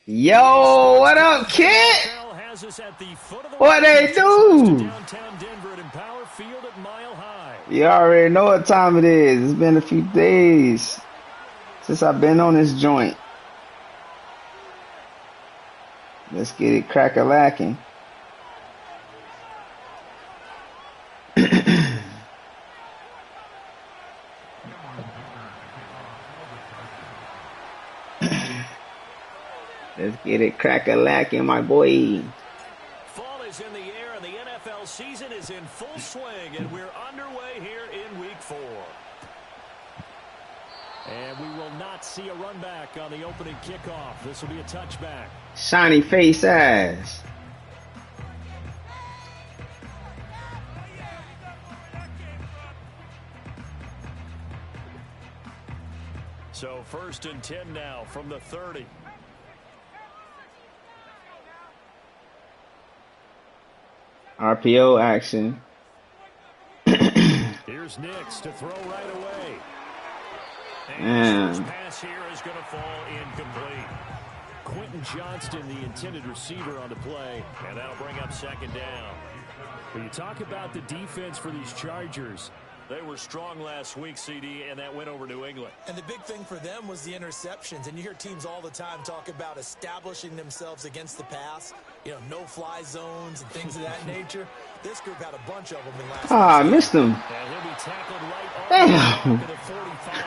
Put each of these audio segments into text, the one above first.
Yo, what up, kid? What they do? You already know what time it is. It's been a few days since I've been on this joint. Let's get it crack-a-lacking. Let's get it crack-a-lacking, my boy. Fall is in the air, and the NFL season is in full swing, and we're underway here in Week 4. And we will not see a run back on the opening kickoff. This will be a touchback. Shiny face ass. So 1st and 10 now from the 30. RPO action. Here's Nix to throw right away. And his first pass here is going to fall incomplete. Quentin Johnston, the intended receiver on the play, and that'll bring up 2nd down. When you talk about the defense for these Chargers, they were strong last week, CD, and that went over New England. And the big thing for them was the interceptions. And you hear teams all the time talk about establishing themselves against the pass. You know, no-fly zones and things of that nature. This group had a bunch of them in last week. I missed him. Damn.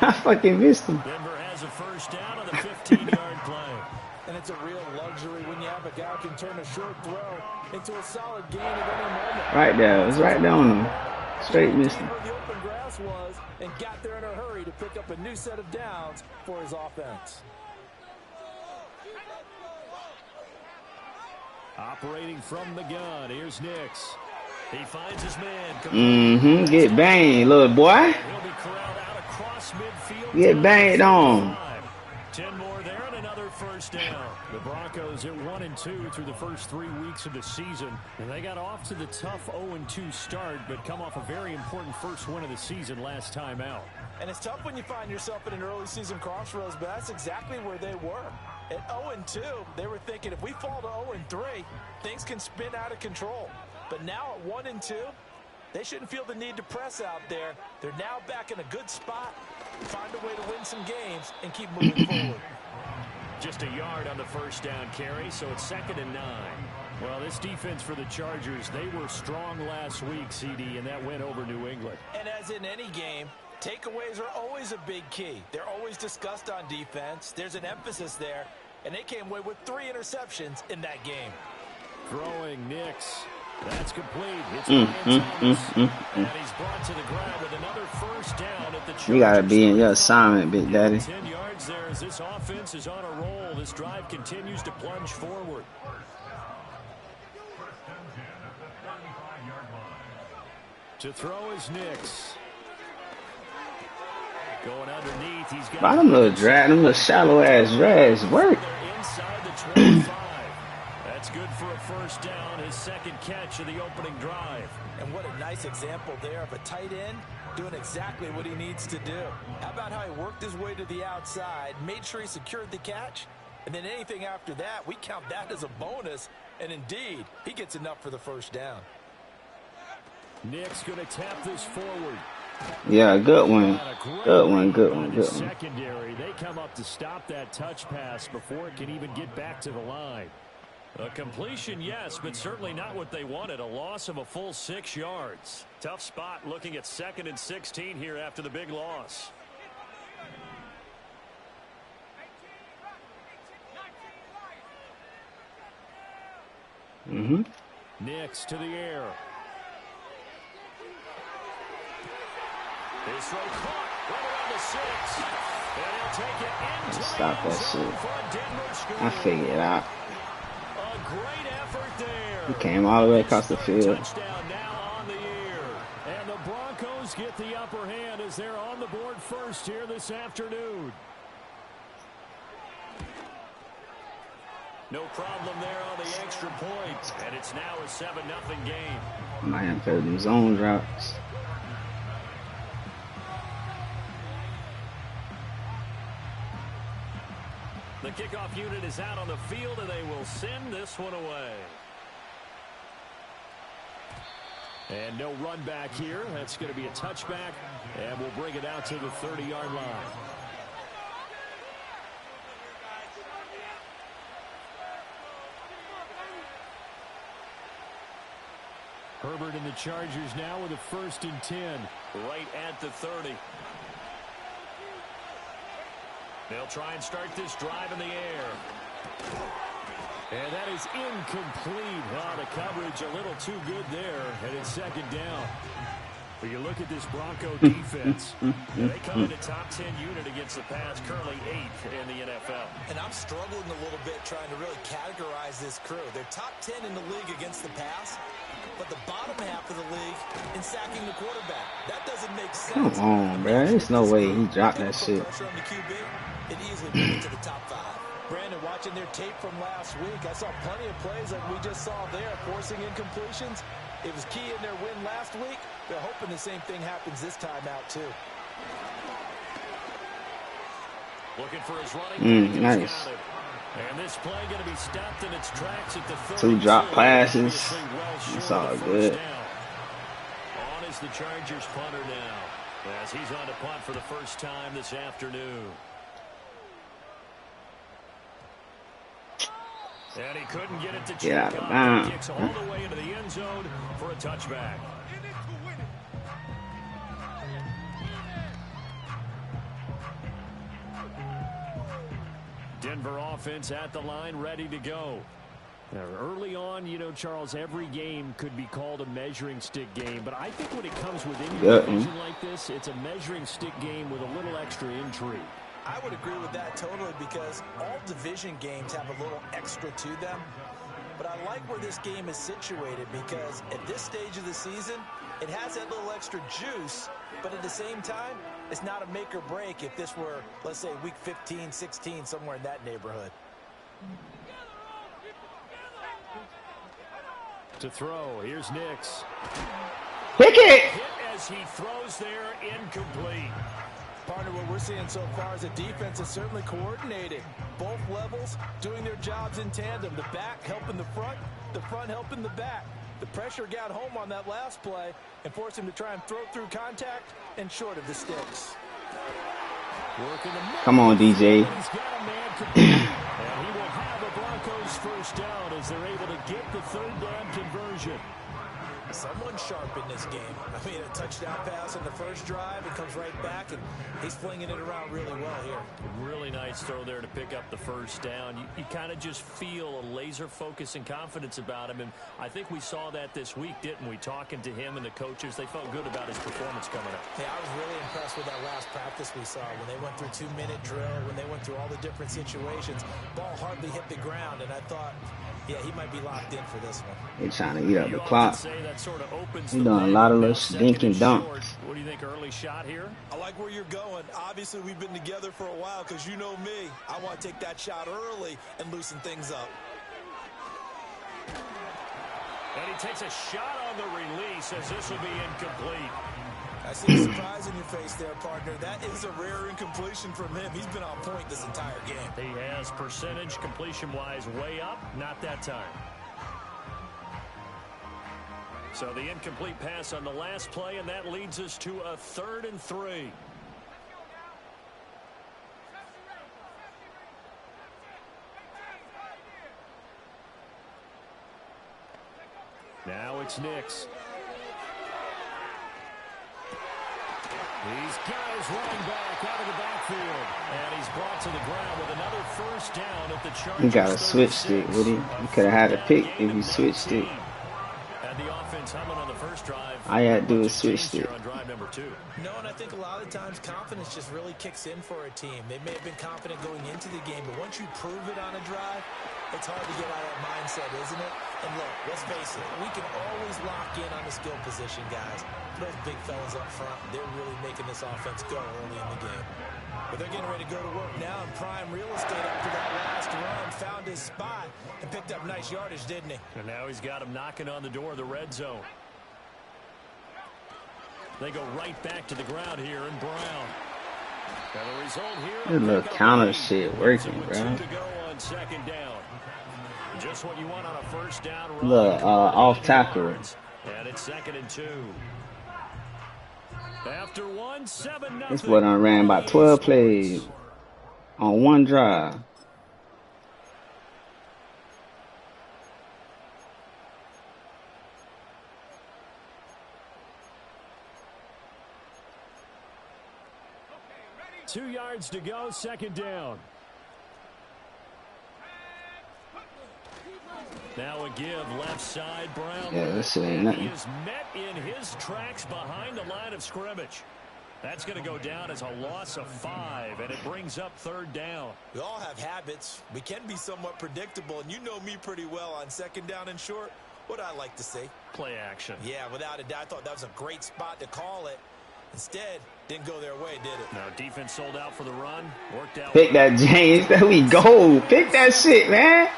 I fucking missed him. Denver has a 1st down on the 15-yard play. And it's a real luxury when you have a guy who can turn a short throw into a solid gain at any moment. Right there. It was right there on him. Straight missed him. Where the open grass was and got there in a hurry to pick up a new set of downs for his offense. Operating from the gun, here's Nix. He finds his man. Get banged, little boy. He'll be corralled out across midfield. Get banged on. 10 more there and another 1st down. The Broncos at 1-2 through the first 3 weeks of the season. And they got off to the tough 0-2 start, but come off a very important first win of the season last time out. And it's tough when you find yourself in an early season crossroads, but that's exactly where they were. At 0-2, they were thinking if we fall to 0-3, things can spin out of control. But now at 1-2, they shouldn't feel the need to press out there. They're now back in a good spot, find a way to win some games, and keep moving forward. Just a yard on the 1st down carry, so it's 2nd and 9. Well, this defense for the Chargers, they were strong last week, CD, and that went over New England. And as in any game, takeaways are always a big key. They're always discussed on defense. There's an emphasis there, and they came away with 3 interceptions in that game. Throwing Nix. That's complete. It's and he's brought to the ground with another 1st down at the Chargers. You gotta be in your assignment, Big Daddy. 10 yards there as this offense is on a roll. This drive continues to plunge forward. To throw is Nix. Going underneath, he's got them little shallow ass drags work. Inside the 25. That's good for a 1st down, his 2nd catch of the opening drive. And what a nice example there of a tight end doing exactly what he needs to do. How about how he worked his way to the outside, made sure he secured the catch, and then anything after that, we count that as a bonus. And indeed, he gets enough for the 1st down. Nick's going to tap this forward. Yeah, good one. Good one. Secondary, they come up to stop that touch pass before it can even get back to the line. A completion, yes, but certainly not what they wanted. A loss of a full 6 yards. Tough spot looking at 2nd and 16 here after the big loss. Nix to the air. This throw caught right around the 6. And he'll take it into stop that shit. I figured it out. A great effort there. He came all the way across the field. Touchdown now on the year. And the Broncos get the upper hand as they're on the board first here this afternoon. No problem there on the extra point. And it's now a 7-0 game. Might have to them zone drops. The kickoff unit is out on the field, and they will send this one away. And no run back here. That's going to be a touchback, and we'll bring it out to the 30-yard line. Herbert and the Chargers now with a 1st and 10. Right at the 30. They'll try and start this drive in the air. And that is incomplete. Oh, the coverage a little too good there. And it's 2nd down. But you look at this Bronco defense. They come in a top 10 unit against the pass, currently 8th in the NFL. And I'm struggling a little bit trying to really categorize this crew. They're top 10 in the league against the pass, but the bottom half of the league in sacking the quarterback. That doesn't make sense. Come on, man. There's no way he dropped that shit. It easily made it to the top 5. Brandon, watching their tape from last week, I saw plenty of plays like we just saw there, forcing incompletions. It was key in their win last week. They're hoping the same thing happens this time out, too. Looking for his running. Nice. And this play going to be stopped in its tracks at the 2 drop passes. It's all good. On is the Chargers punter now, as he's on to punt for the first time this afternoon. And he couldn't get it to check out of out. bounds. Kicks all the way into the end zone for a touchback. Denver offense at the line, ready to go. Now, early on, you know, Charles, every game could be called a measuring stick game, but I think when it comes with any division like this, it's a measuring stick game with a little extra intrigue. I would agree with that totally, because all division games have a little extra to them. But I like where this game is situated, because at this stage of the season, it has that little extra juice, but at the same time, it's not a make or break if this were, let's say, week 15, 16, somewhere in that neighborhood. To throw, here's Nix. Pick it! Hit as he throws there, incomplete. Partner, what we're seeing so far is a defense is certainly coordinated. Both levels doing their jobs in tandem. The back helping the front helping the back. The pressure got home on that last play and forced him to try and throw through contact and short of the sticks. Come on, DJ. He's got a man complete. And he will have a Broncos first down as they're able to get the 3rd down conversion. Someone sharp in this game. I mean, a touchdown pass on the first drive. It comes right back, and he's flinging it around really well here. Really nice throw there to pick up the first down. You kind of just feel a laser focus and confidence about him, and I think we saw that this week, didn't we? Talking to him and the coaches, they felt good about his performance coming up. Yeah, I was really impressed with that last practice we saw when they went through 2-minute drill, when they went through all the different situations. Ball hardly hit the ground, and I thought, yeah, he might be locked in for this one. They're trying to eat up the clock. He's doing a lot of little stinking dunks. What do you think, early shot here? I like where you're going. Obviously, we've been together for a while, because you know me. I want to take that shot early and loosen things up. And he takes a shot on the release as this will be incomplete. I see a surprise in your face there, partner. That is a rare incompletion from him. He's been on point this entire game. He has percentage completion-wise way up, not that time. So the incomplete pass on the last play, and that leads us to a 3rd and 3. Now it's Nix. He's got his running back out of the backfield, and he's brought to the ground with another first down at the Chargers. He got a switch stick, would he? He could have had a pick if he switched it. And the offense humming on the first drive. All you had to do is switch it. On drive number 2. No, and I think a lot of times confidence just really kicks in for a team. They may have been confident going into the game, but once you prove it on a drive, it's hard to get out of that mindset, isn't it? And look, let's face it, we can always lock in on the skill position, guys. Those big fellas up front, they're really making this offense go early in the game. But they're getting ready to go to work now in prime real estate after that last run. Found his spot and picked up nice yardage, didn't he? And now he's got him knocking on the door of the red zone. They go right back to the ground here, and Brown. And the result This here, little counter shit working, bro. to go on second down. Just what you want on a first down run. Look, off tackle. And it's 2nd and 2. After 7-0. This boy done ran about 12 plays on one drive. Okay, 2 yards to go, second down. Now a give left side, Brown. Yeah, this shit ain't nothing. He is met in his tracks behind the line of scrimmage. That's going to go down as a loss of 5, and it brings up 3rd down. We all have habits. We can be somewhat predictable, and you know me pretty well on second down and short. What I like to say? Play action. Yeah, without a doubt. I thought that was a great spot to call it. Instead, didn't go their way, did it? Now defense sold out for the run. Worked out. Pick that, James. There we go. Pick that shit, man.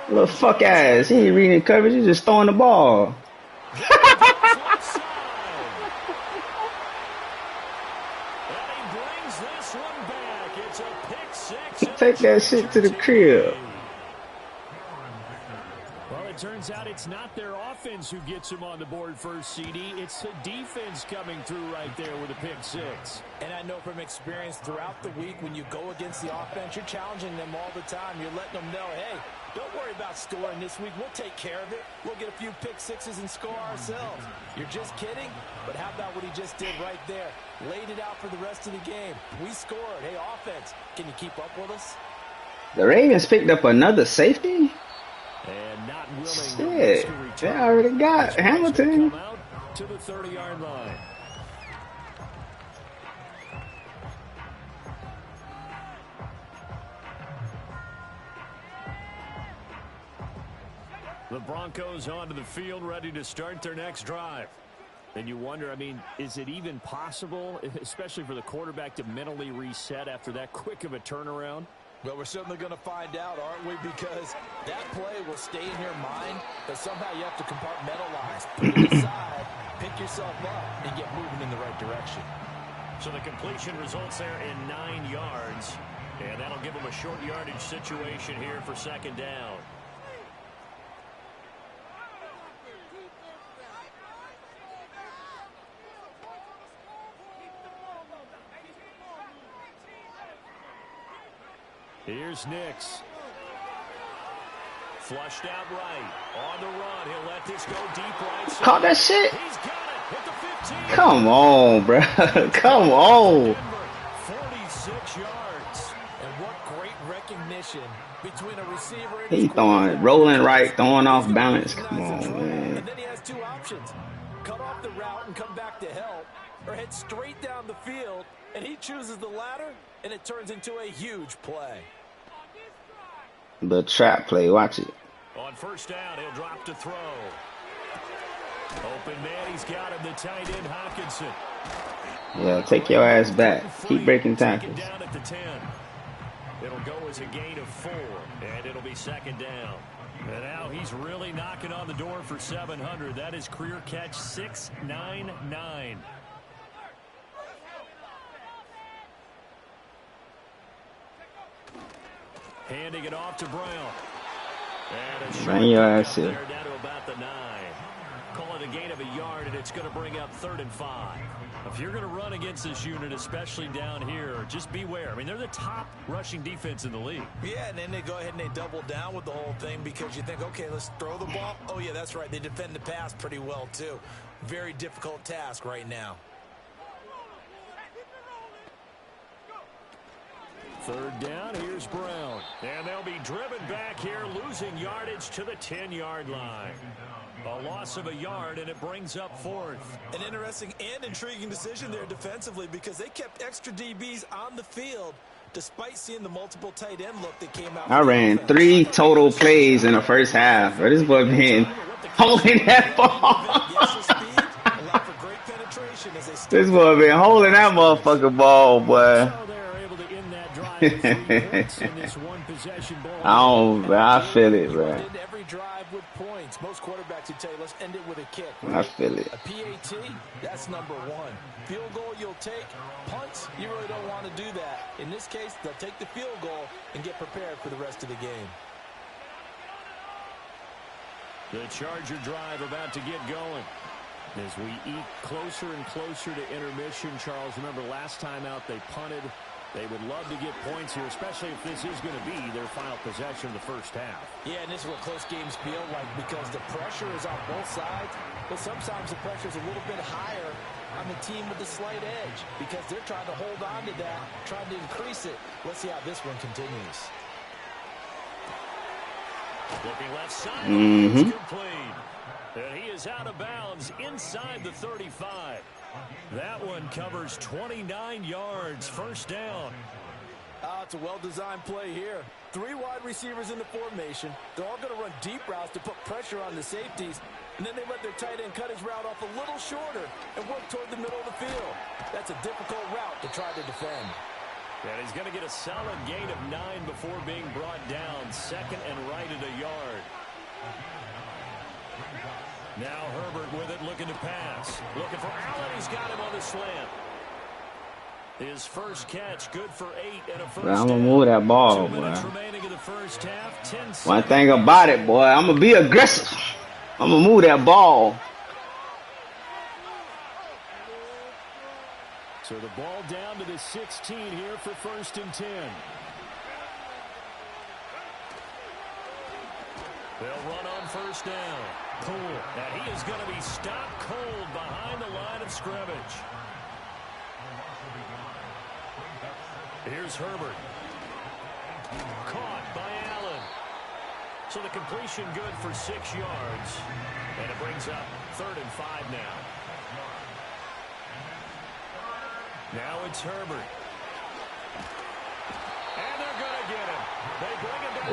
Little fuck ass. He ain't reading coverage. He's just throwing the ball. Take that shit to the crib. Well, it turns out it's not their offense who gets him on the board first, CD. It's the defense coming through right there with a pick 6. And I know from experience throughout the week, when you go against the offense, you're challenging them all the time. You're letting them know, hey, don't worry about scoring this week. We'll take care of it. We'll get a few pick 6s and score ourselves. You're just kidding? But how about what he just did right there? Laid it out for the rest of the game. We scored. Hey, offense, can you keep up with us? The Ravens picked up another safety? And not willing shit, they already got Hamilton. Come out to the 30-yard line. The Broncos onto the field, ready to start their next drive. And you wonder, I mean, is it even possible, especially for the quarterback, to mentally reset after that quick of a turnaround? Well, we're certainly going to find out, aren't we? Because that play will stay in your mind, but somehow you have to compartmentalize. Put it aside, pick yourself up, and get moving in the right direction. So the completion results there in 9 yards, and that'll give them a short yardage situation here for second down. Here's Nix. Flushed out right. On the run. He'll let this go deep right. Caught that shit. He's got it. Hit the 15. Come on, bro. Come on. 46 yards. And what great recognition between a receiver and He throwing, rolling right, throwing off balance. Come on, man. And then he has 2 options. Cut off the route and come back to help, or head straight down the field, and he chooses the latter, and it turns into a huge play. The trap play, watch it. On first down, he'll drop to throw. Open man, he's got him, the tight end, Hawkinson. Yeah, take your ass back. Keep breaking tackles. Down at the 10. It'll go as a gain of 4, and it'll be second down. And now he's really knocking on the door for 700. That is career catch 699. Handing it off to Brown. And a Bring your ass here. Down to about the 9. Call it a gain of a yard, and it's going to bring up 3rd and 5. If you're going to run against this unit, especially down here, just beware. I mean, they're the top rushing defense in the league. Yeah, and then they go ahead and they double down with the whole thing because you think, okay, let's throw the ball. Oh, yeah, that's right. They defend the pass pretty well, too. Very difficult task right now. 3rd down, here's Brown. And they'll be driven back here, losing yardage to the 10-yard line. A loss of a yard, and it brings up 4th. An interesting and intriguing decision there defensively because they kept extra DBs on the field despite seeing the multiple tight end look that came out. I ran 3 total plays in the first half. But this boy been holding that ball. This boy been holding that motherfucking ball, boy. I feel it, bro. Every drive with points. mistakes. Most quarterbacks would tell you, let's end it with a kick. I feel it. A PAT, that's number one. Field goal you'll take. Punts, you really don't want to do that. In this case, they'll take the field goal and get prepared for the rest of the game. The Charger drive about to get going. As we eat closer and closer to intermission, Charles, remember last time out they punted. They would love to get points here, especially if this is going to be their final possession of the first half. Yeah, and this is what close games feel like because the pressure is on both sides, but sometimes the pressure is a little bit higher on the team with the slight edge because they're trying to hold on to that, trying to increase it. Let's see how this one continues. Looking left side, it's complete. And he is out of bounds inside the 35. That one covers 29 yards, first down. It's a well-designed play here. 3 wide receivers in the formation. They're all going to run deep routes to put pressure on the safeties. And then they let their tight end cut his route off a little shorter and work toward the middle of the field. That's a difficult route to try to defend. And he's going to get a solid gain of 9 before being brought down. Second and right at a yard. Now Herbert with it, looking to pass. Looking for Allen. He's got him on the slant. His first catch, good for 8 and a first down. I'm going to move that ball, 2 boy. minutes remaining in the first half. 10 One thing about it, boy, I'm going to be aggressive. I'm going to move that ball. So the ball down to the 16 here for first and 10. They'll run on first down. Cool. And he is going to be stopped cold behind the line of scrimmage. Here's Herbert. Caught by Allen. So the completion good for 6 yards. And it brings up 3rd and 5 now. Now it's Herbert. And they're going to get him. They bring him down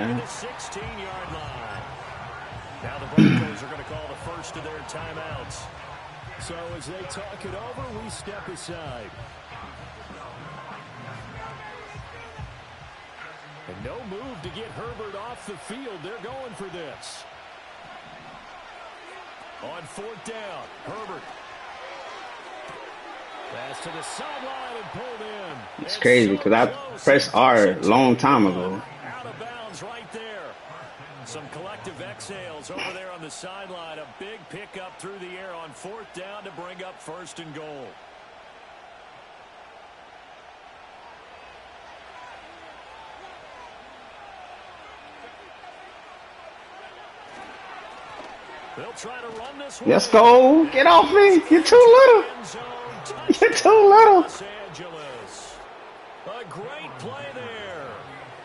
to the 16-yard line. Now the Broncos are going to call the first of their timeouts. So as they talk it over, we step aside. And no move to get Herbert off the field. They're going for this. On 4th down, Herbert. Pass to the sideline and pulled in. It's crazy because I pressed R a long time ago. Out of bounds right there. Some collective exhales over there on the sideline. A big pickup through the air on 4th down to bring up 1st and goal. They'll try to run this one. Let's go. Get off me. You're too little. You're too little. Los Angeles. A great play there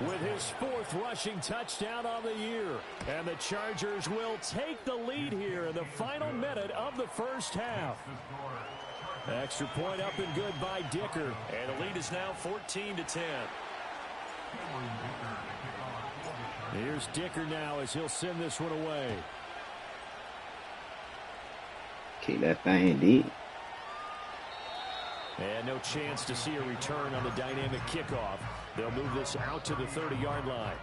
with his 4th rushing touchdown on the year. And the Chargers will take the lead here in the final minute of the first half. Extra point up and good by Dicker. And the lead is now 14-10. Here's Dicker now as he'll send this one away. Keep that thing deep. And no chance to see a return on the dynamic kickoff. They'll move this out to the 30-yard line.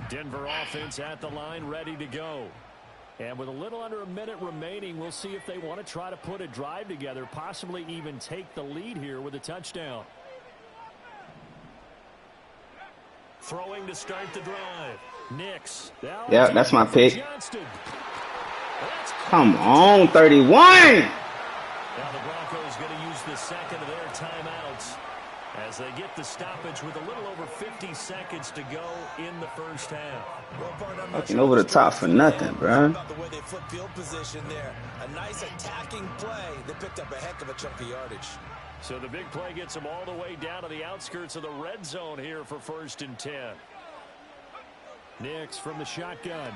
Denver offense at the line, ready to go. And with a little under a minute remaining, we'll see if they want to try to put a drive together, possibly even take the lead here with a touchdown. Throwing to start the drive. Nix. Yeah, that's my pick. Come on, 31. Now the Broncos going to use the second of their timeouts as they get the stoppage with a little over 50 seconds to go in the first half. Fucking over the top for nothing, bro. About the way they flip field position there. A nice attacking play. They picked up a heck of a chunk of yardage. So the big play gets them all the way down to the outskirts of the red zone here for 1st and 10. Nix from the shotgun.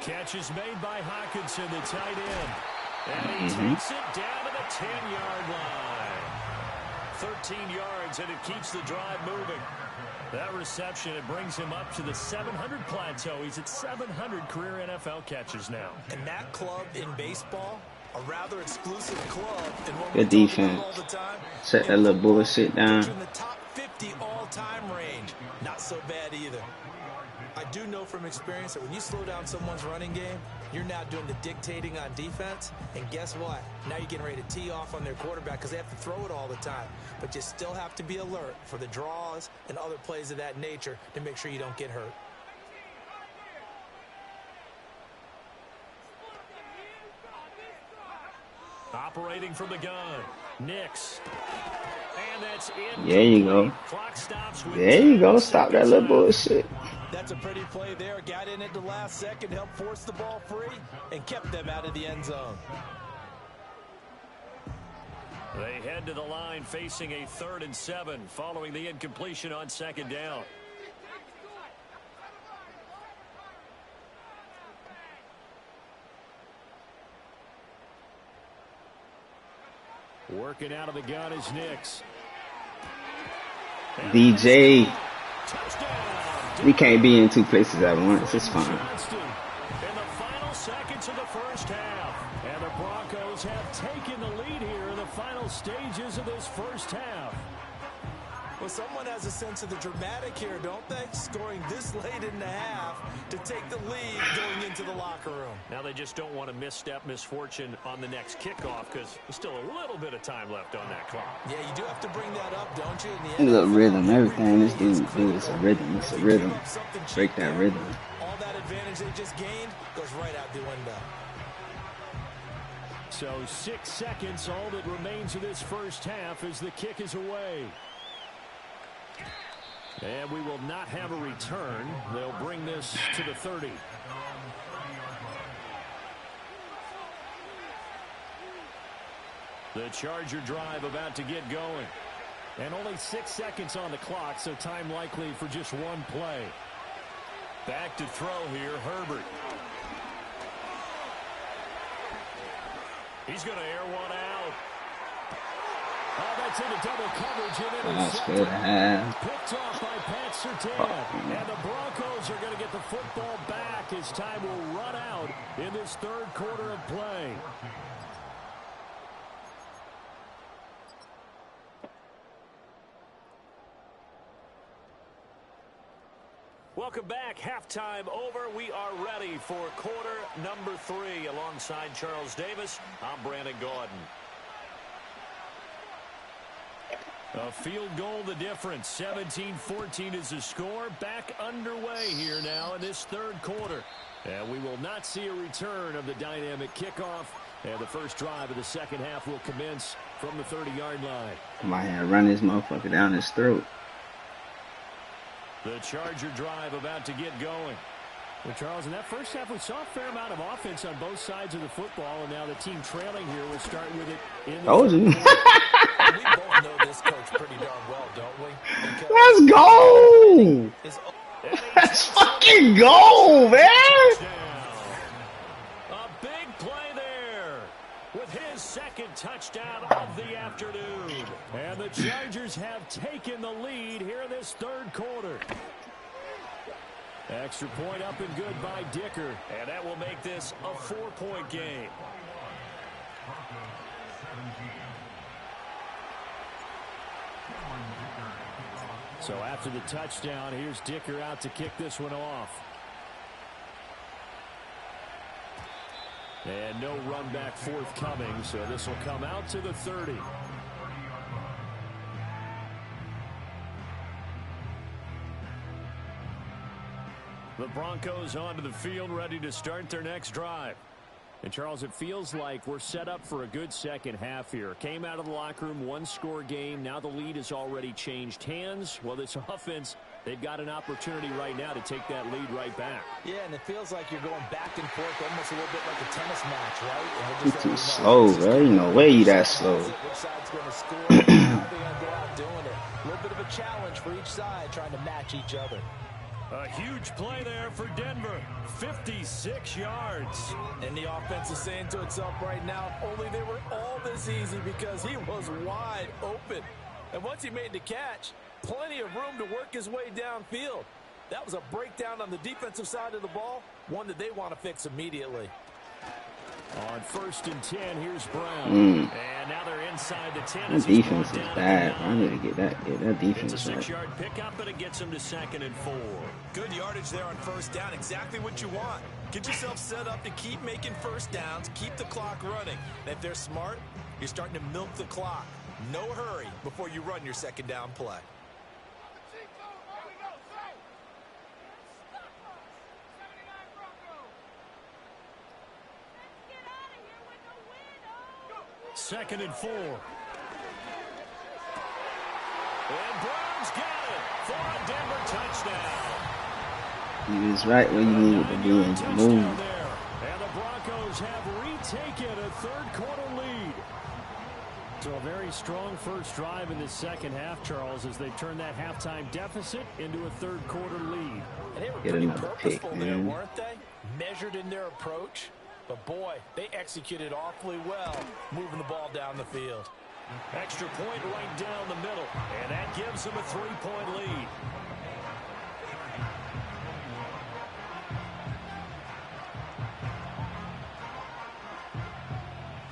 Catch is made by Hawkinson, the tight end. And he takes it down to the 10-yard line. 13 yards, and it keeps the drive moving. That reception, it brings him up to the 700 plateau. He's at 700 career NFL catches now. And that club in baseball, a rather exclusive club. Good defense. Set that little bullshit down. In the top 50 all time range, not so bad either. I do know from experience that when you slow down someone's running game, you're now doing the dictating on defense. And guess what? Now you're getting ready to tee off on their quarterback because they have to throw it all the time. But you still have to be alert for the draws and other plays of that nature to make sure you don't get hurt. Operating from the gun, Nix. And that's in. There you go. There you go. Stop that little bullshit. That's a pretty play there. Got in at the last second, helped force the ball free, and kept them out of the end zone. They head to the line facing a 3rd and 7 following the incompletion on 2nd down. Working out of the gun is Nix. DJ. We can't be in 2 places at once. It's fine. In the final seconds of the first half. And the Broncos have taken the lead here in the final stages of this first half. Well, someone has a sense of the dramatic here, don't they? Scoring this late in the half to take the lead going into the locker room. Now they just don't want to misstep misfortune on the next kickoff because there's still a little bit of time left on that clock. Yeah, you do have to bring that up, don't you? It's a rhythm. Everything this dude do is a rhythm. It's a rhythm. Break that rhythm. All that advantage they just gained goes right out the window. So 6 seconds, all that remains of this first half as the kick is away. And we will not have a return. They'll bring this to the 30. The Charger drive about to get going. And only 6 seconds on the clock, so time likely for just one play. Back to throw here, Herbert. He's going to air one out. Oh, that's into double coverage and intercepted. Picked off by Pat Surtain. And the Broncos are going to get the football back as time will run out in this 3rd quarter of play. Welcome back. Halftime over. We are ready for quarter number 3. Alongside Charles Davis, I'm Brandon Gaudin. A field goal the difference. 17-14 is the score. Back underway here now in this 3rd quarter. And we will not see a return of the dynamic kickoff. And the first drive of the 2nd half will commence from the 30-yard line. Might have to run this motherfucker down his throat. The Charger drive about to get going. Well, Charles, in that first half, we saw a fair amount of offense on both sides of the football, and now the team trailing here will start with it in the Told you. We both know this coach pretty darn well, don't we? Let's go! Let's fucking go, man! A big play there with his 2nd touchdown of the afternoon. And the Chargers have taken the lead here in this 3rd quarter. Extra point up and good by Dicker. And that will make this a 4-point game. So after the touchdown, here's Dicker out to kick this one off. And no run back forthcoming, so this will come out to the 30. The Broncos onto the field, ready to start their next drive. And, Charles, it feels like we're set up for a good second half here. Came out of the locker room, 1-score game. Now the lead has already changed hands. Well, this offense, they've got an opportunity right now to take that lead right back. Yeah, and it feels like you're going back and forth almost a little bit like a tennis match, right? You're too slow, bro. You know, way you that slow. Which side's going to score? How are they going to go out doing it? A little bit of a challenge for each side, trying to match each other. A huge play there for Denver. 56 yards. And the offense is saying to itself right now, if only they were all this easy, because he was wide open. And once he made the catch, plenty of room to work his way downfield. That was a breakdown on the defensive side of the ball, one that they want to fix immediately. On 1st and 10, here's Brown. Mm. And now they're inside the 10. That defense is bad. I need to get that defense It's a right. 6-yard pickup, but it gets them to 2nd and 4. Good yardage there on 1st down. Exactly what you want. Get yourself set up to keep making 1st downs, keep the clock running. And if they're smart, you're starting to milk the clock. No hurry before you run your 2nd down play. Second and 4. And Brown's got it for a Denver touchdown. He was right where you needed to be and to move. And the Broncos have retaken a 3rd quarter lead. So a very strong first drive in the 2nd half, Charles, as they turn that halftime deficit into a 3rd quarter lead. And they were Get pretty another purposeful pick, there, man. weren't they? Measured in their approach. But boy, they executed awfully well, moving the ball down the field. Extra point right down the middle, and that gives them a 3-point lead.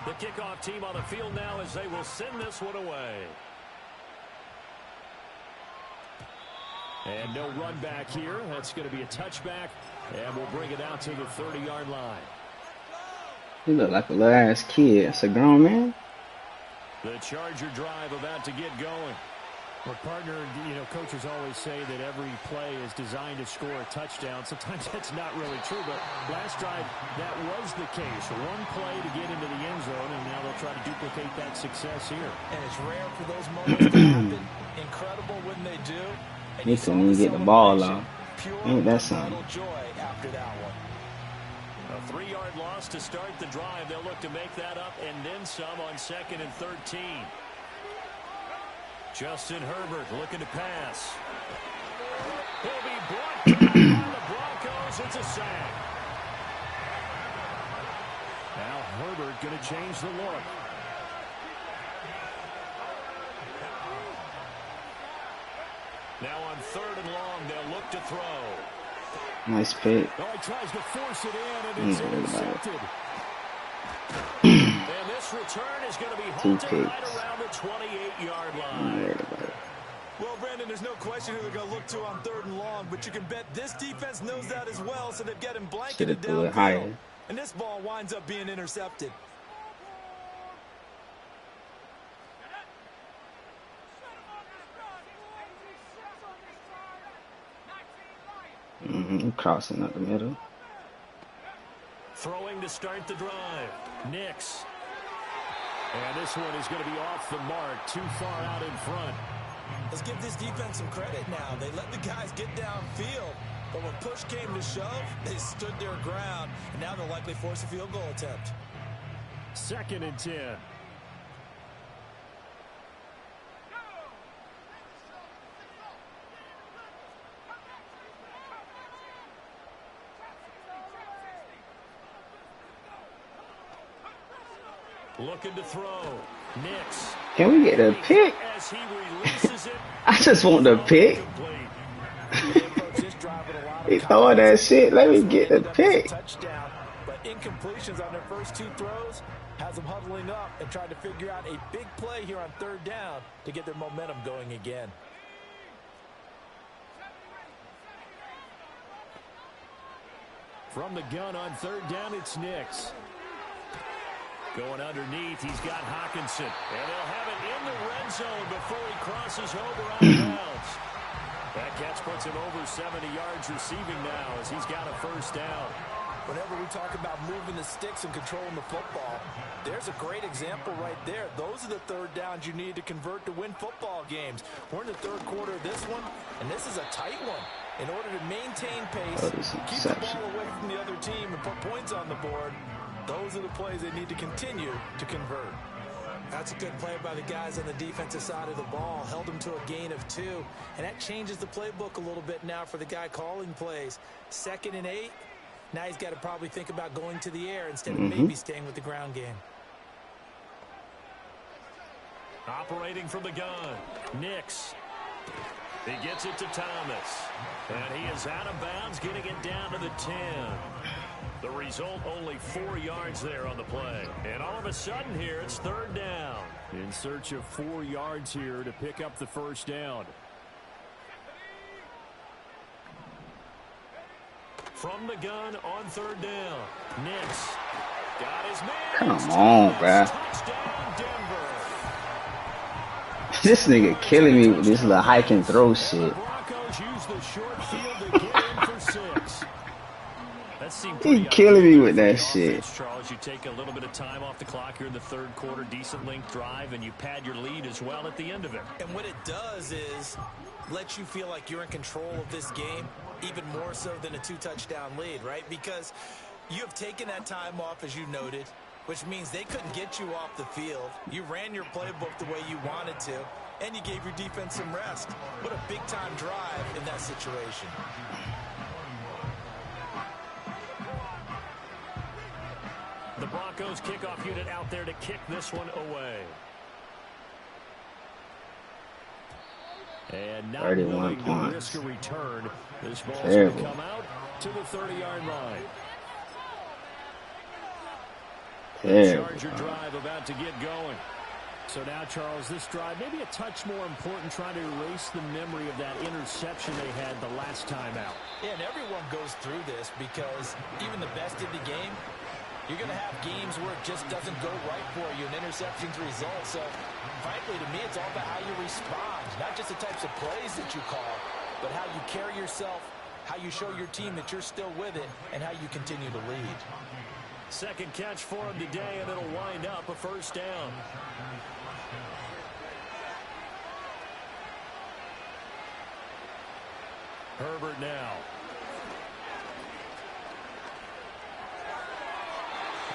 The kickoff team on the field now as they will send this one away. And no run back here. That's going to be a touchback, and we'll bring it out to the 30-yard line. He look like a little ass kid. That's a grown man. The Charger drive about to get going. Well, partner, you know, coaches always say that every play is designed to score a touchdown. Sometimes that's not really true, but last drive, that was the case. One play to get into the end zone, and now they'll try to duplicate that success here. And it's rare for those moments to happen. Incredible when they do. And He couldn't even get the ball off. Ain't that something? Joy after that one. A 3-yard loss to start the drive. They'll look to make that up and then some on 2nd and 13. Justin Herbert looking to pass. He'll be brought down by the Broncos. It's a sack. Now Herbert going to change the look. Now on 3rd and long, they'll look to throw. Nice pick. Oh, he tries to force it in, and it's intercepted. And this return is going to be halted right around the 28-yard line. Well, Brandon, there's no question who they're going to look to on 3rd and long, but you can bet this defense knows that as well, so they've got him blanketed downfield. And this ball winds up being intercepted. Crossing up the middle. Throwing to start the drive. Nix. And this one is going to be off the mark, too far out in front. Let's give this defense some credit now. They let the guys get downfield, but when push came to shove, they stood their ground, and now they'll likely force a field goal attempt. 2nd and 10. Looking to throw. Nix. Can we get a pick? As he releases it. I just want the pick. He throwing that shit. Let me get the pick. Touchdown, but incompletions on their first 2 throws has them huddling up and trying to figure out a big play here on 3rd down to get their momentum going again. From the gun on 3rd down, it's Nix. Going underneath, he's got Hawkinson. And they'll have it in the red zone before he crosses over out of bounds. That catch puts him over 70 yards receiving now as he's got a 1st down. Whenever we talk about moving the sticks and controlling the football, there's a great example right there. Those are the 3rd downs you need to convert to win football games. We're in the 3rd quarter of this one, and this is a tight one. In order to maintain pace, keep the ball away from the other team, and put points on the board, those are the plays they need to continue to convert. That's a good play by the guys on the defensive side of the ball. Held them to a gain of 2. And that changes the playbook a little bit now for the guy calling plays. 2nd and 8. Now he's got to probably think about going to the air instead of maybe staying with the ground game. Operating from the gun. Nix. He gets it to Thomas. And he is out of bounds, getting it down to the 10. The result, only 4 yards there on the play. And all of a sudden here, it's 3rd down. In search of 4 yards here to pick up the first down. From the gun on 3rd down. Nix got his man. Come on, bruh. Touchdown, Denver. This nigga killing me with this little hike and throw shit. Broncos use the short field to get in for 6. He killing me with that shit. Charles, you take a little bit of time off the clock here in the 3rd quarter, decent length drive, and you pad your lead as well at the end of it. And what it does is let you feel like you're in control of this game, even more so than a 2-touchdown lead, right? Because you have taken that time off, as you noted, which means they couldn't get you off the field. You ran your playbook the way you wanted to, and you gave your defense some rest. What a big-time drive in that situation. The Broncos kickoff unit out there to kick this one away. And not 31 willing points. to risk a return. This ball's going to come out to the 30-yard line. Charger drive about to get going. So now, Charles, this drive maybe a touch more important, trying to erase the memory of that interception they had the last time out. Yeah, and everyone goes through this because even the best in the game, you're going to have games where it just doesn't go right for you, and interceptions result. So, frankly, to me, it's all about how you respond, not just the types of plays that you call, but how you carry yourself, how you show your team that you're still with it, and how you continue to lead. Second catch for him today, and it'll wind up a first down. Herbert now.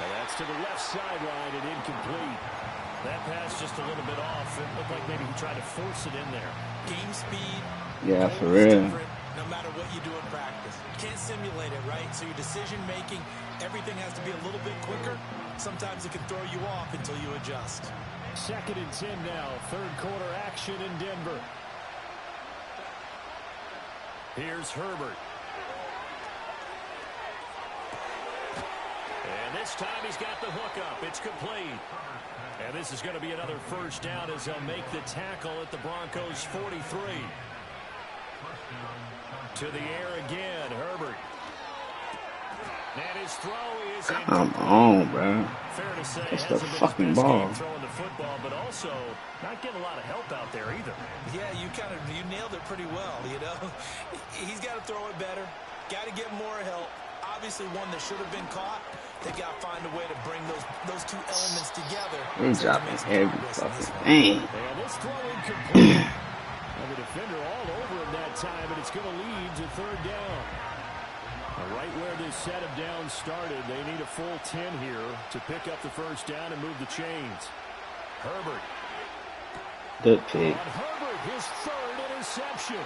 And that's to the left sideline and incomplete. That pass just a little bit off. It looked like maybe he tried to force it in there. Game speed. Yeah, for real. No matter what you do in practice. You can't simulate it, right? So your decision-making, everything has to be a little bit quicker. Sometimes it can throw you off until you adjust. 2nd and 10 now. 3rd quarter action in Denver. Here's Herbert. And this time he's got the hook up. It's complete. And this is going to be another first down as they'll make the tackle at the Broncos 43. To the air again, Herbert. And his throw is Come on, bro. Fair to say, it's the hasn't been fucking his best ball. game throwing the football, but also not getting a lot of help out there either. Yeah, you nailed it pretty well, you know. He's got to throw it better. Got to get more help. Obviously one that should have been caught. They got to find a way to bring those two elements together. He's dropping every fucking thing. And this throw incomplete. And the defender all over him that time, and it's going to lead to 3rd down. Right where this set of downs started, they need a full 10 here to pick up the first down and move the chains. Herbert. Good pick. On Herbert, his 3rd interception.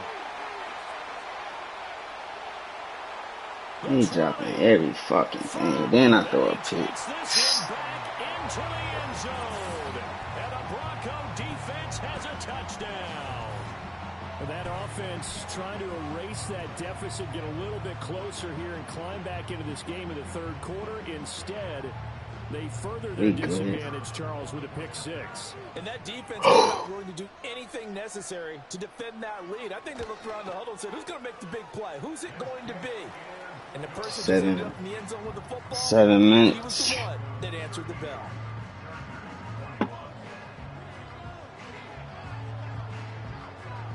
He's dropping every fucking thing. Then I throw a pick. Takes this one back into the end zone. And the Bronco defense has a touchdown. That offense trying to erase that deficit, get a little bit closer here and climb back into this game in the 3rd quarter. Instead, they further their disadvantage, Charles, with a pick 6. And that defense is not willing to do anything necessary to defend that lead. I think they looked around the huddle and said, who's going to make the big play? Who's it going to be? And the person who ended up in the end zone with the football, 7 minutes. he was the one that answered the bell.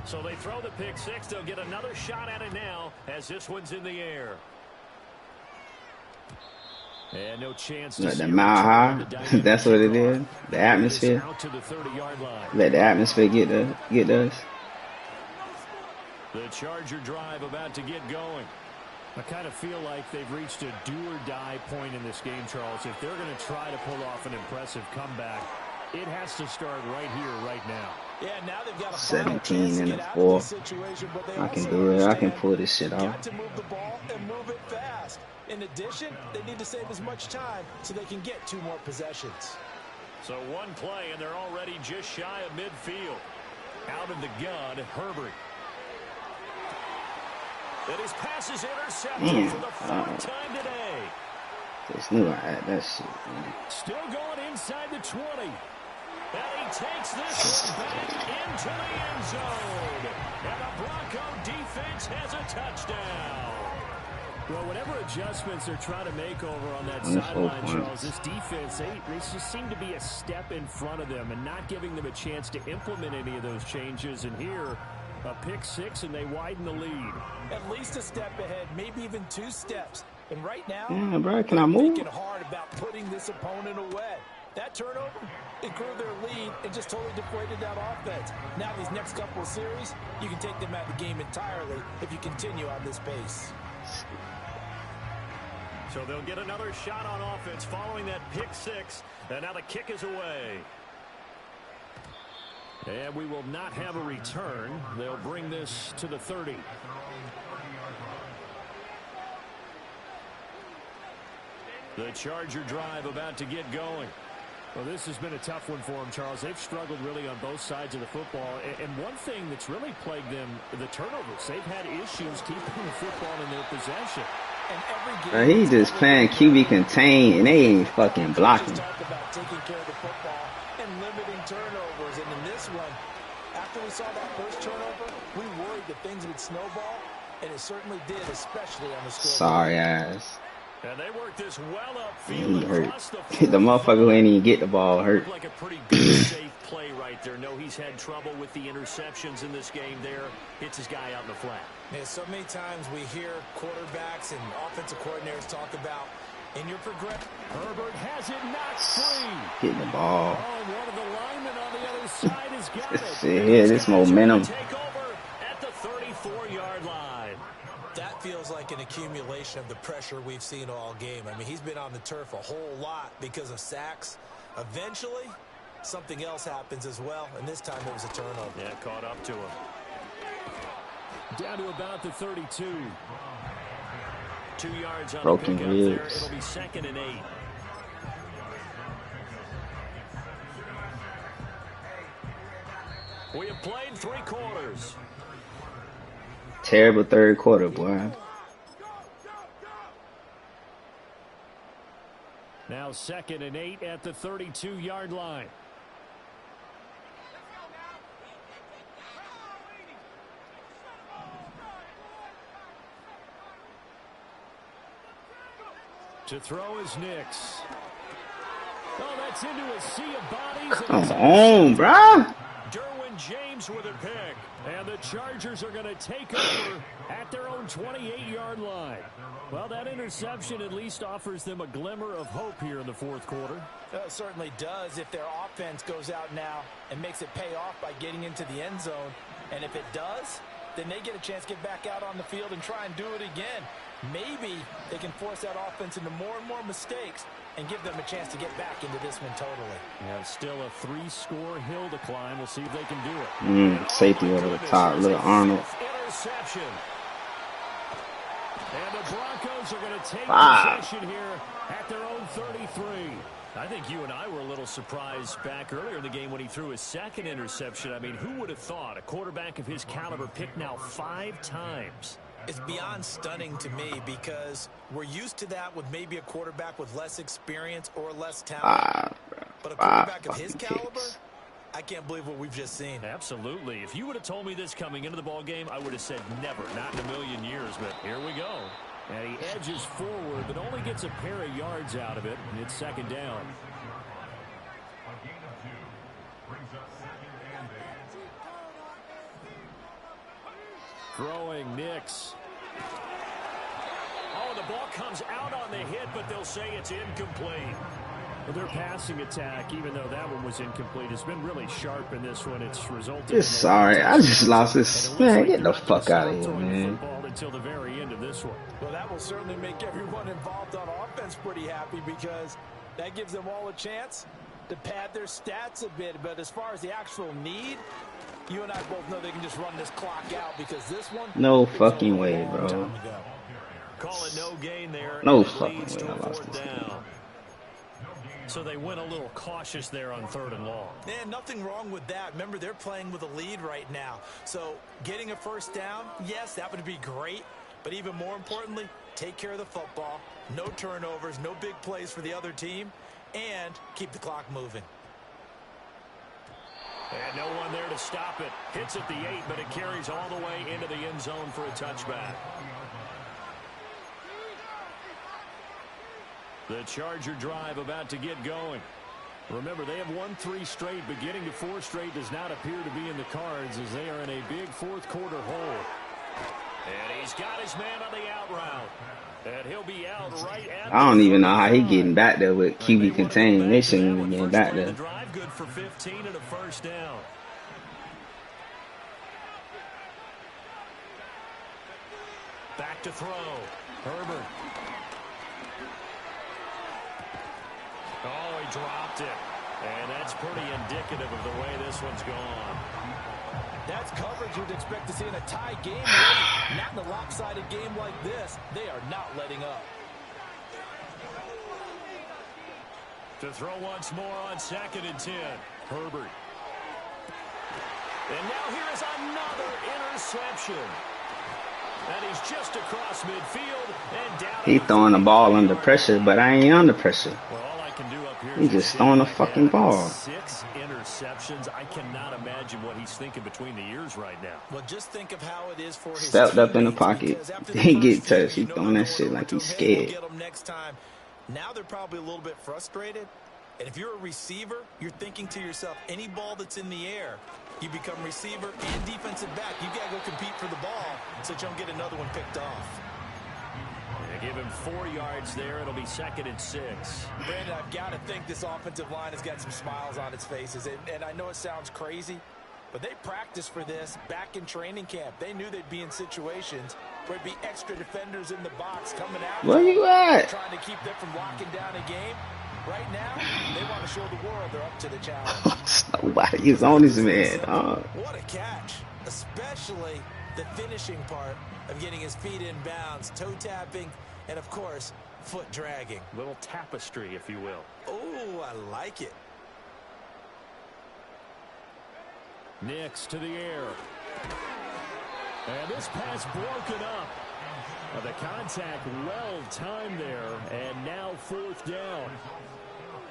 So they throw the pick 6. They'll get another shot at it now as this one's in the air. And no chance to Like the mile high. That's what it is. The atmosphere. Out to the 30-yard line. Let the atmosphere get us. The Charger drive about to get going. I kind of feel like they've reached a do-or-die point in this game, Charles. If they're going to try to pull off an impressive comeback, it has to start right here, right now. Yeah, now they've got a 17 in the 4th. I can do it. I can pull this shit off. Got to move the ball and move it fast. In addition, they need to save as much time so they can get 2 more possessions. So one play, and they're already just shy of midfield. Out of the gun, Herbert. And his pass is intercepted for the 4th time today. Just knew I had that shit, man. Still going inside the 20. And he takes this one back into the end zone. And the Bronco defense has a touchdown. Well, whatever adjustments they're trying to make over on that sideline, Charles, this defense, they just seem to be a step in front of them and not giving them a chance to implement any of those changes. And here, a pick six, and they widen the lead. At least a step ahead, maybe even 2 steps. And right now, yeah, bro, can I move? thinking hard about putting this opponent away. That turnover, it grew their lead and just totally deflated that offense. Now these next couple of series, you can take them out of the game entirely if you continue on this pace. So they'll get another shot on offense following that pick six. And now the kick is away. And we will not have a return. They'll bring this to the 30. The Charger drive about to get going. Well, this has been a tough one for them, Charles. They've struggled really on both sides of the football. And one thing that's really plagued them, the turnovers. They've had issues keeping the football in their possession. And every game, bro, he just playing QB contain, and they ain't fucking blocking. Talk about taking care of the football and limiting turnovers. And in this one, after we saw that first turnover, we worried that things would snowball, and it certainly did, especially on the score. Sorry ass. And they work this well He upfield hurt. across the The motherfucker who ain't even get the ball hurt. Like a pretty good safe play right there. No, he's had trouble with the interceptions in this game there. Hits his guy out in the flat. Yeah, so many times we hear quarterbacks and offensive coordinators talk about in your progression. Herbert has it knocked free. Getting the ball. Oh, one of the linemen on the other side has got it. Yeah, this momentum. Take over at the 34-yard line. That feels like an accumulation of the pressure we've seen all game. I mean, he's been on the turf a whole lot because of sacks. Eventually, something else happens as well, and this time it was a turnover. Yeah, caught up to him. Down to about the 32. 2 yards on Broken the pickup there. ribs. It'll be 2nd and 8. We have played 3 quarters. Terrible third quarter, boy. Now 2nd and 8 at the 32-yard line. To throw is Nix. Oh, that's into a sea of bodies. Come on, bruh. Derwin James with a pick. And the Chargers are going to take over at their own 28-yard line. Well, that interception at least offers them a glimmer of hope here in the 4th quarter. It certainly does if their offense goes out now and makes it pay off by getting into the end zone. And if it does, then they get a chance to get back out on the field and try and do it again. Maybe they can force that offense into more and more mistakes and give them a chance to get back into this one totally. Yeah, still a 3-score hill to climb. We'll see if they can do it. Safety over the top, little Arnold. Interception. And the Broncos are going to take possession here at their own 33. I think you and I were a little surprised back earlier in the game when he threw his 2nd interception. I mean, who would have thought a quarterback of his caliber picked now 5 times? It's beyond stunning to me because we're used to that with maybe a quarterback with less experience or less talent. But a quarterback of his caliber, I can't believe what we've just seen. Absolutely. If you would have told me this coming into the ball game, I would have said never, not in a million years. But here we go. And he edges forward, but only gets a pair of yards out of it. And it's 2nd down. Throwing Nix. Oh, the ball comes out on the hit, but they'll say it's incomplete. Well, their passing attack, even though that one was incomplete, has been really sharp in this one. It's resulted in sorry, I just lost this. Man, get the fuck out of here, man. Until the very end of this one. Well, that will certainly make everyone involved on offense pretty happy because that gives them all a chance to pad their stats a bit. But as far as the actual need, you and I both know they can just run this clock out because this one... No fucking way, bro. Call it no gain there. No fucking way I lost this game. So they went a little cautious there on 3rd and long. Man, nothing wrong with that. Remember, they're playing with a lead right now. So getting a 1st down, yes, that would be great. But even more importantly, take care of the football. No turnovers, no big plays for the other team, and keep the clock moving. And no one there to stop it. Hits at the 8, but it carries all the way into the end zone for a touchback. The Charger drive about to get going. Remember, they have won 3 straight, but getting to 4 straight does not appear to be in the cards as they are in a big fourth quarter hole. And he's got his man on the out route. And he'll be out right at I don't even know how he getting back there with QB contained. They shouldn't even get back there. Drive good for 15 and a first down. Back to throw. Herbert. Oh, he dropped it. And that's pretty indicative of the way this one's gone. That's coverage you'd expect to see in a tie game. Not in a lopsided game like this. They are not letting up. To throw once more on 2nd and 10. Herbert. And now here is another interception. And he's just across midfield and down. He throwing the ball under pressure, but I ain't under pressure. Well, all I can do up here He's just throwing the fucking ball. 6 interceptions. I cannot imagine what he's thinking between the ears right now. Well, just think of how it is for his Stepped up in the pocket. He get touched. He throwing that shit like he's scared. Next time. Now they're probably a little bit frustrated. And if you're a receiver, you're thinking to yourself, any ball that's in the air, you become receiver and defensive back. You got to go compete for the ball so you don't get another one picked off. They give him 4 yards there. It'll be 2nd and 6. Brandon, I've got to think this offensive line has got some smiles on its faces. And I know it sounds crazy, but they practiced for this back in training camp. They knew they'd be in situations where it'd be extra defenders in the box coming out. Where you at? Trying to keep them from locking down a game. Right now, they want to show the world they're up to the challenge. Nobody is on his man. What a catch, especially the finishing part of getting his feet in bounds, toe tapping, and of course, foot dragging. Little tapestry, if you will. Oh, I like it. Nix to the air. And this pass broken up. The contact well timed there, and now 4th down.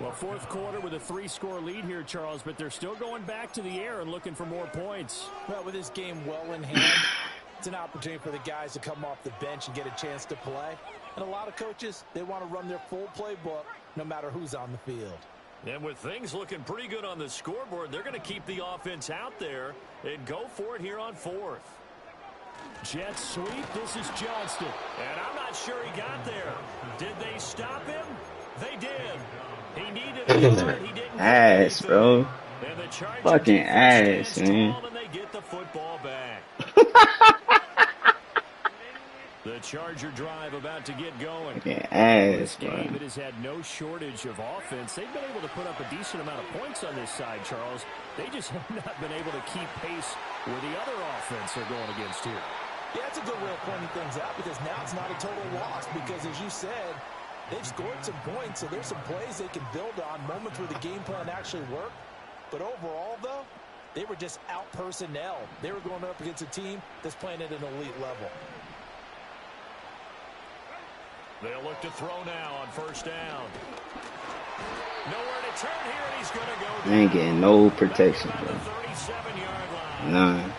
Well, 4th quarter with a 3-score lead here, Charles, but they're still going back to the air and looking for more points. Well, with this game well in hand, it's an opportunity for the guys to come off the bench and get a chance to play. And a lot of coaches, they want to run their full playbook no matter who's on the field. And with things looking pretty good on the scoreboard, they're going to keep the offense out there and go for it here on 4th. Jet sweep. This is Johnston. And I'm not sure he got there. Did they stop him? They did. He needed a yard. He didn't. Ass, bro. Fucking ass, man. And they get the football back. The Charger drive about to get going. Fucking ass, This bro. game, it has had no shortage of offense. They've been able to put up a decent amount of points on this side, Charles. They just have not been able to keep pace where the other offense are going against here. Yeah, that's a good way of pointing things out because now it's not a total loss because, as you said, they've scored some points, so there's some plays they can build on, moments where the game plan actually worked. But overall, though, they were just out personnel. They were going up against a team that's playing at an elite level. They'll look to throw now on 1st down. Nowhere to turn here, and he's going to go down. Ain't getting no protection, bro. The 37-yard line. None.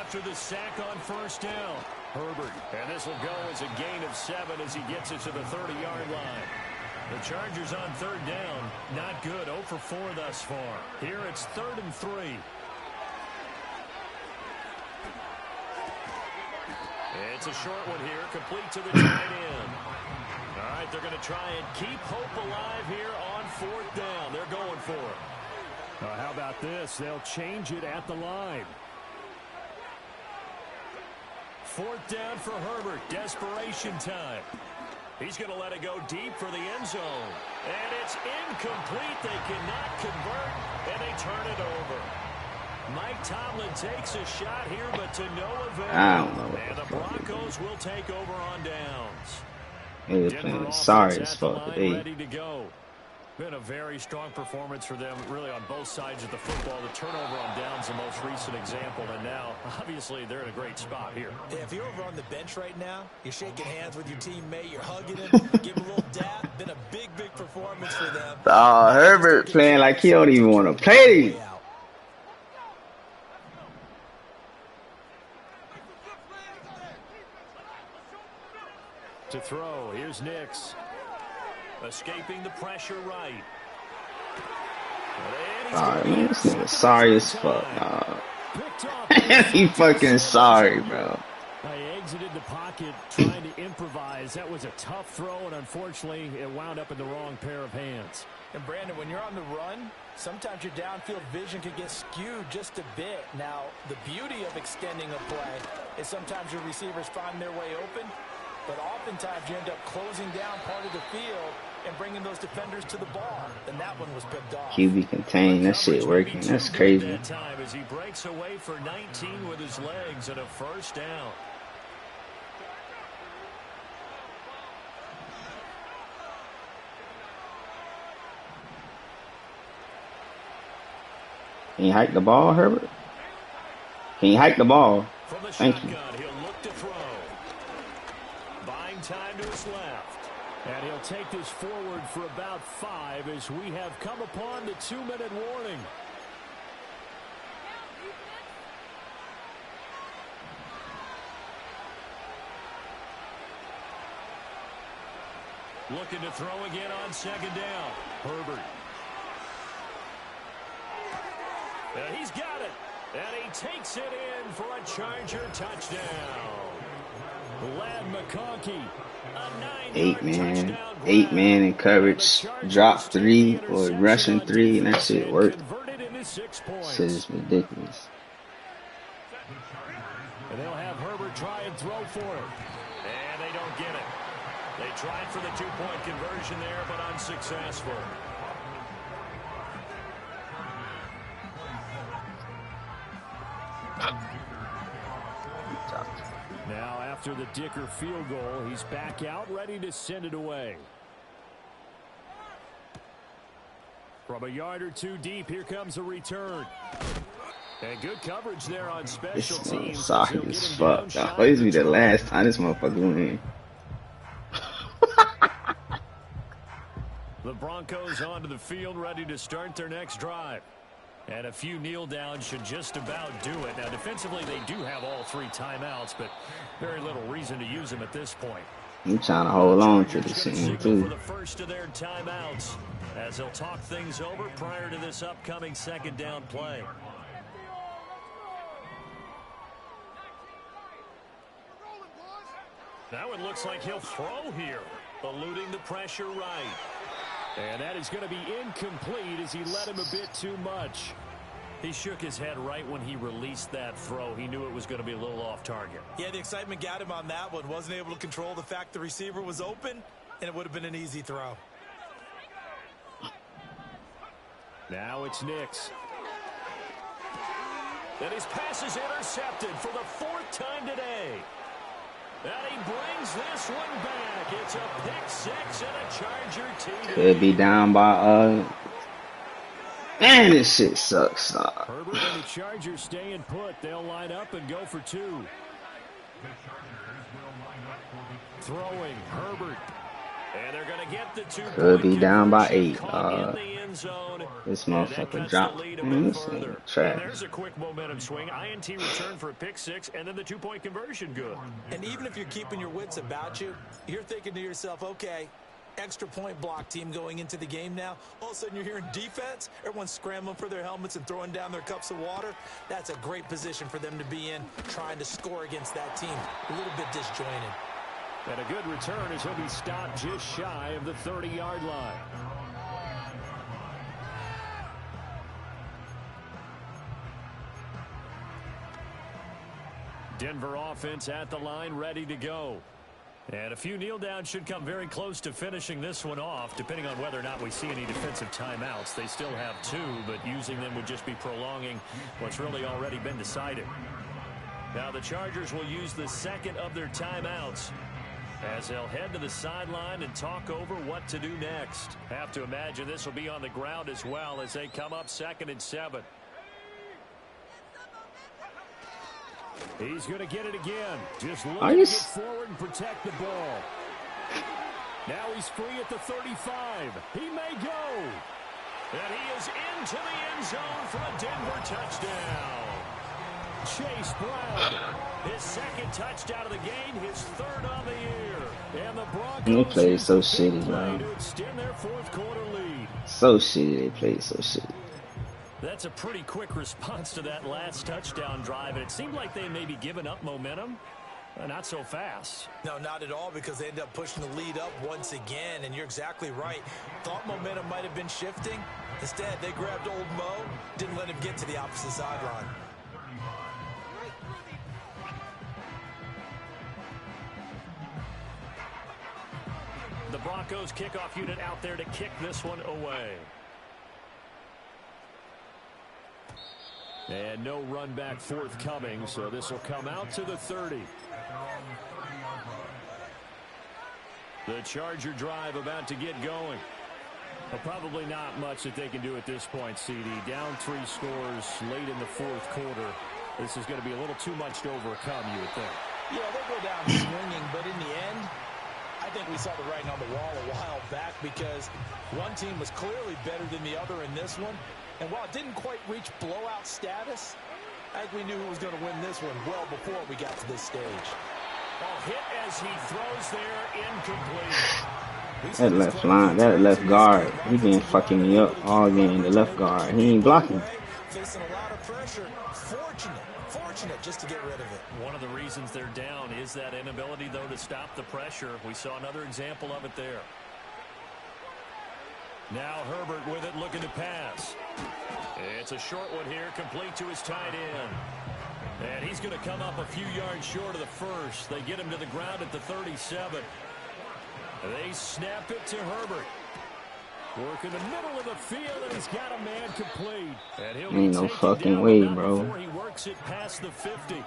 After the sack on 1st down, Herbert. And this will go as a gain of 7 as he gets it to the 30-yard line. The Chargers on 3rd down. Not good. 0 for 4 thus far. Here it's 3rd and 3. It's a short one here, complete to the tight end. All right, they're going to try and keep hope alive here on 4th down. They're going for it. How about this? They'll change it at the line. 4th down for Herbert. Desperation time. He's going to let it go deep for the end zone. And it's incomplete. They cannot convert, and they turn it over. Mike Tomlin takes a shot here, but to no avail. I don't know. And the Broncos will take over on downs. They were playing sorry as fuck today. Ready to go. Been a very strong performance for them, really, on both sides of the football. The turnover on downs, the most recent example, and now, obviously, they're in a great spot here. Yeah, if you're over on the bench right now, you're shaking hands with your teammate, you're hugging him, give him a little dap. Been a big, big performance for them. Oh, Herbert playing like he don't even want to play. To throw, here's Nix. Escaping the pressure right. Alright, man, this nigga sorry as fuck, dog. He fucking sorry, bro. I exited the pocket trying to improvise. That was a tough throw, and unfortunately, it wound up in the wrong pair of hands. And Brandon, when you're on the run, sometimes your downfield vision can get skewed just a bit. Now, the beauty of extending a play is sometimes your receivers find their way open, but oftentimes you end up closing down part of the field and bringing those defenders to the ball. And that one was picked off. QB contained, that shit working. That's crazy. That time as he breaks away for 19 with his legs and a first down. Can you hike the ball, Herbert? Can you hike the ball? Thank you. He'll look to throw. Buying time to his left. And he'll take this forward for about 5 as we have come upon the 2-minute warning. Looking to throw again on second down. Herbert. And he's got it. And he takes it in for a Charger touchdown. Lad McConkey. 8-man in coverage, drop 3 or rushing 3, and that shit worked. Shit is ridiculous. And they'll have Herbert try and throw for it. And they don't get it. They tried for the 2-point conversion there, but unsuccessful. Now, after the Dicker field goal, he's back out, ready to send it away. From a yard or 2 deep, here comes a return. And good coverage there on special teams. Sorry as fuck, dog. This be the last time this motherfucker win. The Broncos onto the field, ready to start their next drive. And a few kneel downs should just about do it. Now, defensively, they do have all 3 timeouts, but very little reason to use them at this point. I'm trying to hold on to this thing, too. For the first of their timeouts, as they'll talk things over prior to this upcoming second down play. Now it looks like he'll throw here, eluding the pressure right. And that is going to be incomplete as he let him a bit too much. He shook his head right when he released that throw. He knew it was going to be a little off target. Yeah, the excitement got him on that one. Wasn't able to control the fact the receiver was open, and it would have been an easy throw. Now it's Nix. And his pass is intercepted for the 4th time today. And he brings this one back. It's a pick 6 and a Charger TD. Could be down by man, this shit sucks. Herbert and the Chargers staying put. They'll line up and go for 2. Throwing Herbert. And they're going to get the 2-point. Could be down by 8. Zone, this motherfucker dropped. This thing trash. There's a quick momentum swing. INT return for a pick 6, and then the 2-point conversion good. And even if you're keeping your wits about you, you're thinking to yourself, okay, extra point block team going into the game now. All of a sudden you're hearing defense. Everyone's scrambling for their helmets and throwing down their cups of water. That's a great position for them to be in, trying to score against that team. A little bit disjointed. And a good return as he'll be stopped just shy of the 30-yard line. Denver offense at the line, ready to go. And a few kneel downs should come very close to finishing this one off, depending on whether or not we see any defensive timeouts. They still have 2, but using them would just be prolonging what's really already been decided. Now the Chargers will use the 2nd of their timeouts. as they'll head to the sideline and talk over what to do next. Have to imagine this will be on the ground as well as they come up 2nd and 7. He's going to get it again. Just looking to get forward and protect the ball. Now he's free at the 35. He may go. And he is into the end zone for a Denver touchdown. Chase Brown, his 2nd touchdown of the game, his 3rd on the year. And the Broncos they played so shitty, bro. to extend their 4th quarter lead. So shitty. They played so shitty. That's a pretty quick response to that last touchdown drive. And it seemed like they may be giving up momentum. Not so fast. No, not at all, because they ended up pushing the lead up once again. And you're exactly right. Thought momentum might have been shifting. Instead, they grabbed old Mo, didn't let him get to the opposite sideline. The Broncos kickoff unit out there to kick this one away. And no run back forthcoming, so this will come out to the 30. The Charger drive about to get going. But probably not much that they can do at this point, CD. Down 3 scores late in the 4th quarter. This is going to be a little too much to overcome, you would think. Yeah, they'll go down swinging, but in the end, I think we saw the writing on the wall a while back, because one team was clearly better than the other in this one. And while it didn't quite reach blowout status, I think we knew who was going to win this one well before we got to this stage. Ball hit as he throws there, incomplete. That left line, that left guard, he been fucking me up all game. The left guard, he ain't blocking. Facing a lot of pressure. Fortunate just to get rid of it. One of the reasons they're down is that inability, though, to stop the pressure. We saw another example of it there. Now Herbert with it, looking to pass. It's a short one here, complete to his tight end. And he's going to come up a few yards short of the first. They get him to the ground at the 37. They snap it to Herbert. Work in the middle of the field, and he's got a man complete. And he'll ain't no fucking way, bro. Before he works it past the 50.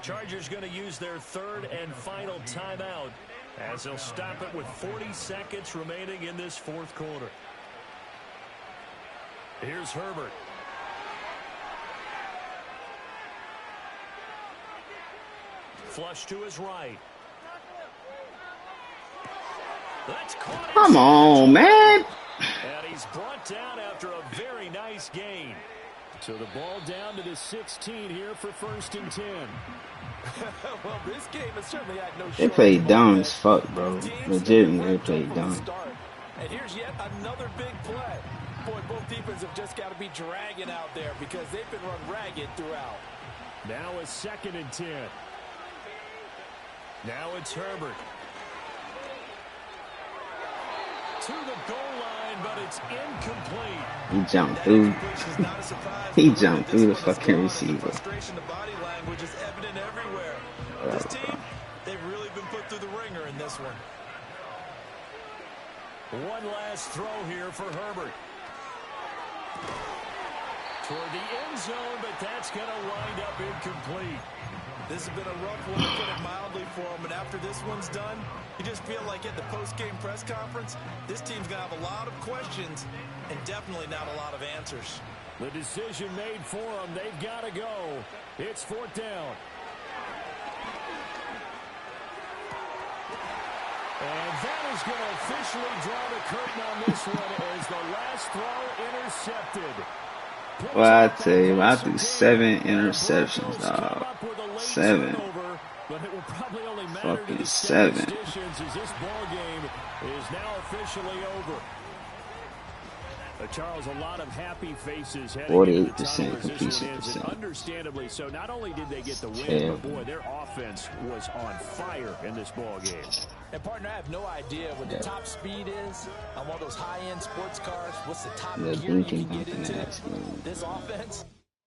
Chargers going to use their 3rd and final timeout, as they'll stop it with 40 seconds remaining in this 4th quarter. Here's Herbert. Flush to his right. That's caught. Come on, man. And he's brought down after a very nice gain. So the ball down to the 16 here for 1st and 10. Well, this game has certainly had no. They played dumb as fuck, bro. Legitimately, they played dumb. And here's yet another big play. Boy, both defenses have just got to be dragging out there, because they've been run ragged throughout. Now a 2nd and 10. Now it's Herbert. To the goal line, but it's incomplete. He jumped through. He jumped through the fucking receiver. The body language is evident everywhere. This team, they've really been put through the ringer in this one. One last throw here for Herbert. Toward the end zone, but that's going to wind up incomplete. This has been a rough one, to put it mildly, for him. And after this one's done, you just feel like at the post-game press conference, this team's going to have a lot of questions and definitely not a lot of answers. The decision made for them. They've got to go. It's 4th down. And that is going to officially draw the curtain on this one, as the last throw intercepted. Well, I tell you, I threw 7 interceptions, dog. 7. Fucking 7. As this ball game is now officially over. Charles, a lot of happy faces. 48% completion percentage. Understandably so. Not only did they get the win, but boy, their offense was on fire in this ball game. And partner, I have no idea what the top speed is on one of those high-end sports cars. What's the top gear you can get into? This offense,